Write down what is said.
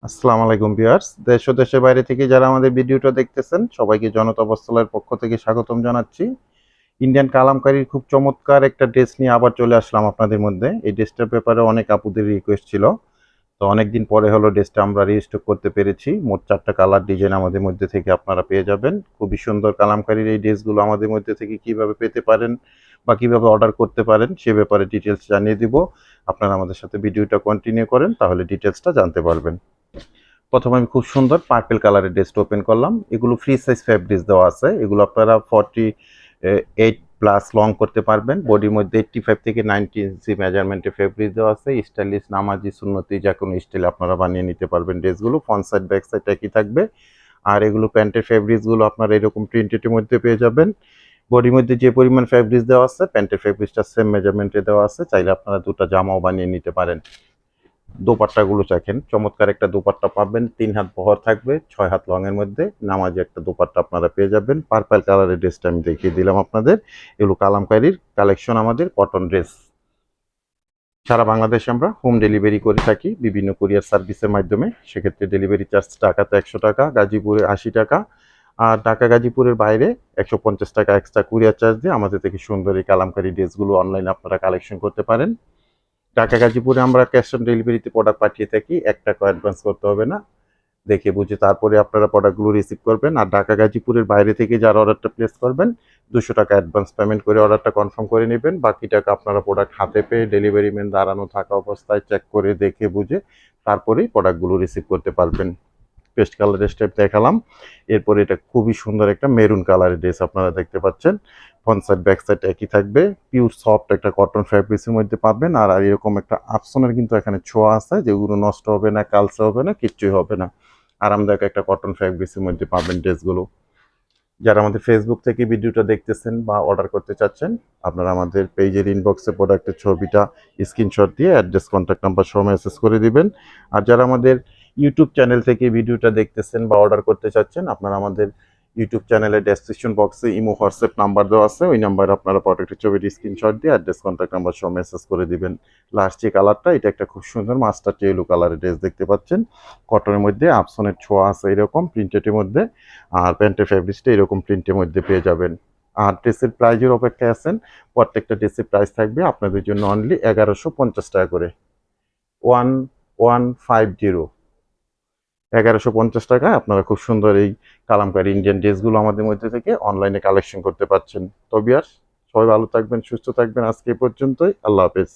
আসসালামু আলাইকুম ভিউয়ার্স, দেশ ও দেশের বাইরে থেকে যারা আমাদের ভিডিওটা দেখতেছেন সবাইকে জনতা বস্ত্রালয়ের পক্ষ থেকে স্বাগতম জানাচ্ছি। ইন্ডিয়ান কালামকারীর খুব চমৎকার একটা ড্রেস নিয়ে আবার চলে আসলাম আপনাদের মধ্যে। এই ড্রেসটার ব্যাপারে অনেক আপুদের রিকোয়েস্ট ছিল, তো অনেকদিন পরে হলো ড্রেসটা আমরা রিস্টক করতে পেরেছি। মোট 4টা কালার ডিজাইন আমাদের মধ্যে থেকে আপনারা পেয়ে যাবেন। খুবই সুন্দর কালামকারীর এই ড্রেসগুলো আমাদের মধ্যে থেকে কিভাবে পেতে পারেন বা কিভাবে অর্ডার করতে পারেন সে ব্যাপারে ডিটেলস জানিয়ে দিব। আপনারা আমাদের সাথে ভিডিওটা কন্টিনিউ করেন, তাহলে ডিটেলসটা জানতে পারবেন। প্রথমে আমি খুব সুন্দর পার্পল কালারের ড্রেসটা ওপেন করলাম। এগুলো ফ্রি সাইজ ফ্যাব্রিক্স দেওয়া আছে। এগুলো আপনারা 48 প্লাস লং করতে পারবেন। বডির মধ্যে 85 থেকে 90 ইঞ্চি মেজারমেন্টের ফ্যাব্রিক দেওয়া আছে। স্টাইলিশ, নামাজি, সুন্নতি যে কোনো স্টাইলে আপনারা বানিয়ে নিতে পারবেন ড্রেসগুলো। ফ্রন্ট সাইড ব্যাক সাইড একই থাকবে। আর এগুলো প্যান্টের ফ্যাব্রিক্সগুলো আপনারা এরকম প্রিন্টেডের মধ্যে পেয়ে যাবেন। বডির মধ্যে যে পরিমাণ ফ্যাব্রিক্স দেওয়া আছে, প্যান্টের ফ্যাব্রিক্সটা সেম মেজারমেন্টে দেওয়া আছে। চাইলে আপনারা দুটো জামাও বানিয়ে নিতে পারেন। দোপাট্টাগুলো দেখেন, চমৎকার একটা দোপাট্টা পাবেন। 3 হাত বহর থাকবে, 6 হাত লং এর মধ্যে নামাজি একটা দোপাট্টা আপনারা পেয়ে যাবেন। পার্পল কালারের ড্রেসটা আমি দেখিয়ে দিলাম আপনাদের। এগুলো কালামকারীর কালেকশন, আমাদের কটন ড্রেস। সারা বাংলাদেশে আমরা হোম ডেলিভারি করে থাকি বিভিন্ন কুরিয়ার সার্ভিসের মাধ্যমে। সেক্ষেত্রে ডেলিভারি চার্জ ঢাকাতে 100 টাকা, গাজীপুরে 80 টাকা, আর ঢাকা গাজীপুরের বাইরে 150 টাকা এক্সট্রা কুরিয়ার চার্জ দিয়ে আমাদের থেকে সুন্দর এই কালামকারী ড্রেসগুলো অনলাইনে আপনারা কালেকশন করতে পারেন। ঢাকা গাজীপুরে আমরা ক্যাশ অন ডেলিভারিতে প্রোডাক্ট পাঠিয়ে থাকি। 1 টাকা অ্যাডভান্স করতে হবে না, দেখে বুঝে তারপরে আপনারা প্রোডাক্টগুলো রিসিভ করবেন। আর ঢাকা গাজীপুরের বাইরে থেকে যারা অর্ডারটা প্লেস করবেন 200 টাকা অ্যাডভান্স পেমেন্ট করে অর্ডারটা কনফার্ম করে নেবেন। বাকি টাকা আপনারা প্রোডাক্ট হাতে পেয়ে ডেলিভারি ম্যান দাঁড়ানো থাকা অবস্থায় চেক করে দেখে বুঝে তারপরেই প্রোডাক্টগুলো রিসিভ করতে পারবেন। পেস্ট কালারের স্টেপ দেখালাম। এরপরে এটা খুবই সুন্দর একটা মেরুন কালারের ড্রেস আপনারা দেখতে পাচ্ছেন। ফ্রন্ট সাইড ব্যাক সাইড একই থাকবে। পিওর সফট একটা কটন ফ্যাব্রিক্সের মধ্যে পাবেন। আর এরকম একটা আপসনের কিন্তু এখানে ছোঁয়া আছে, যেগুলো নষ্ট হবে না, কালচে হবে না, কিচ্ছুই হবে না। আরামদায়ক একটা কটন ফ্যাব্রিক্সের মধ্যে পাবেন ড্রেসগুলো। যারা আমাদের ফেসবুক থেকে ভিডিওটা দেখতেছেন বা অর্ডার করতে চাচ্ছেন, আপনারা আমাদের পেজের ইনবক্সে প্রোডাক্টের ছবিটা স্ক্রিনশট দিয়ে অ্যাড্রেস, কন্ট্যাক্ট নাম্বার সহ মেসেজ করে দিবেন। আর যারা আমাদের ইউটিউব চ্যানেল থেকে ভিডিওটা দেখতেছেন বা অর্ডার করতে চাচ্ছেন, আপনারা আমাদের ইউটিউব চ্যানেলের ডেসক্রিপশন বক্সে ইমো, হোয়াটসঅ্যাপ নাম্বার দেওয়া আছে। ওই নাম্বারে আপনারা প্রোডাক্টের ছবির স্ক্রিনশট দিয়ে অ্যাড্রেস, কন্ট্যাক্ট নাম্বার সহ মেসেজ করে দিবেন। লাস্ট যে কালারটা, এটা একটা খুব সুন্দর মাস্টার ইয়েলো কালারের ড্রেস দেখতে পাচ্ছেন। কটনের মধ্যে আপসনের ছোঁয়া আছে এরকম প্রিন্টেডের মধ্যে। আর প্যান্টের ফ্যাব্রিক্সটা এরকম প্রিন্টের মধ্যে পেয়ে যাবেন। আর ড্রেসের প্রাইজের অপেক্ষায় আছেন। প্রত্যেকটা ড্রেসের প্রাইস থাকবে আপনাদের জন্য অনলি 1150 টাকা করে। 1150, 1150 টাকায় আপনারা খুব সুন্দর এই কালামকারী ইন্ডিয়ান ড্রেসগুলো আমাদের মধ্যে থেকে অনলাইনে কালেকশন করতে পারছেন। তো ভিউয়ার্স, সবাই ভালো থাকবেন, সুস্থ থাকবেন। আজকে এই পর্যন্তই। আল্লাহ হাফেজ।